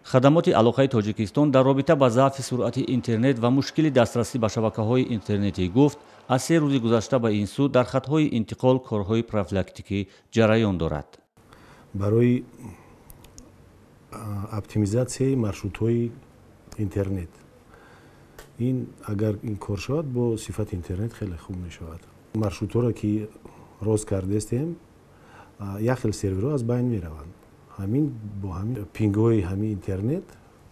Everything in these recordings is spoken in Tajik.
хадамоти алоқаи Тоҷикистон дар робита ба заъфи суръати интернет ва мушкили дастрасӣ ба шабакаҳои интернетӣ гуфт, аз 3 рӯзи гузашта ба ин су дар хатҳои интиқол корҳои профилактикӣ ҷараён дорад. барои оптимизатсияи маршрутҳои интернет ин агар ин кор шавад бо сифати интернет хеле хуб мешавад. маршрутҳоро ки рост кардестем як хел серверҳо аз байн мераванд. ҳамин бо ҳамин пингҳои ҳамин интернет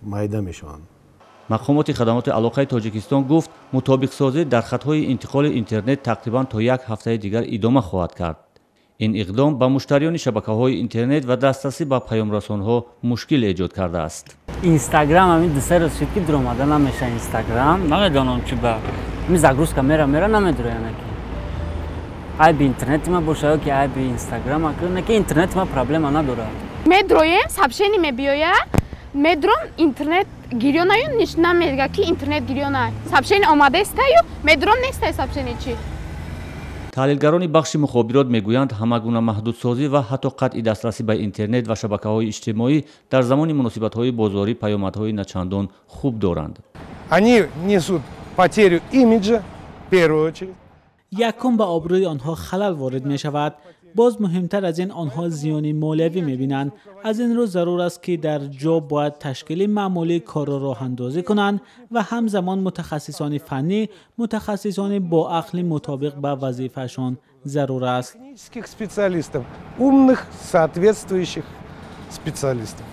майда мешаванд. мақомоти хадамоти алоқаи Тоҷикистон гуфт, мутобиқсозӣ дар хатҳои интиқоли интернет тақрибан то як ҳафтаи дигар идома хоҳад кард. ин иқдом ба муштариёни шабакаҳои интернет ва дастрасӣ ба паёмрасонҳо мушкил эҷод кардааст. Инстаграм ҳамин ду се рӯз шуд ки дуромада намеша. Инстаграм намедонам чӣ ба ҳамин загрузка мера намедурояна ки айби интернети ма боша ё ки айби инстаграм акна ки интернети ма проблема надорад. Медроем сабшени мебиёя медром интернет гирёнаю ниш намега ки интернет гирёна сабшени омадестаю медром нестае сабшени чӣ. таҳлилгарони бахши мухобирот мегӯянд, ҳамагуна маҳдудсозӣ ва ҳатто қатъи дастрасӣ ба интернет ва шабакаҳои иҷтимоӣ дар замони муносибатҳои бозорӣ паёмадҳои начандон хуб доранд. Они несут потерю имиджа в первую очередь. якум ба обрӯи онҳо халал ворид мешавад. боз муҳимтар аз ин онҳо зиёни молиявӣ мебинанд. аз ин рӯ зарур аст ки дар ҷо бояд ташкили маъмулии корро роҳандозӣ kunанд ва ҳамзамон мутахассисони фаннӣ, мутахассисони боақли мутобиқ ба вазифаашон зарур аст. Технических специалистов, умных, соответствующих специалистов.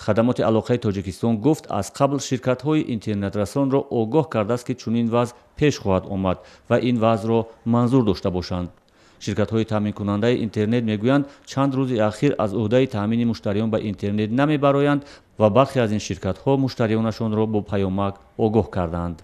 хадамоти алоқаи Тоҷикистон гуфт, аз қабл ширкатҳои интернетрасонро огоҳ кардааст ки чунин вазъ пеш хоҳад омад ва ин вазъро манзур дошта бошанд. ширкатҳои таъминкунандаи интернет мегӯянд, чанд рӯзи ахир аз ӯҳдаи таъмини муштариён ба интернет намебароянд ва бархе аз ин ширкатҳо муштариёнашонро бо паёмак огоҳ карданд.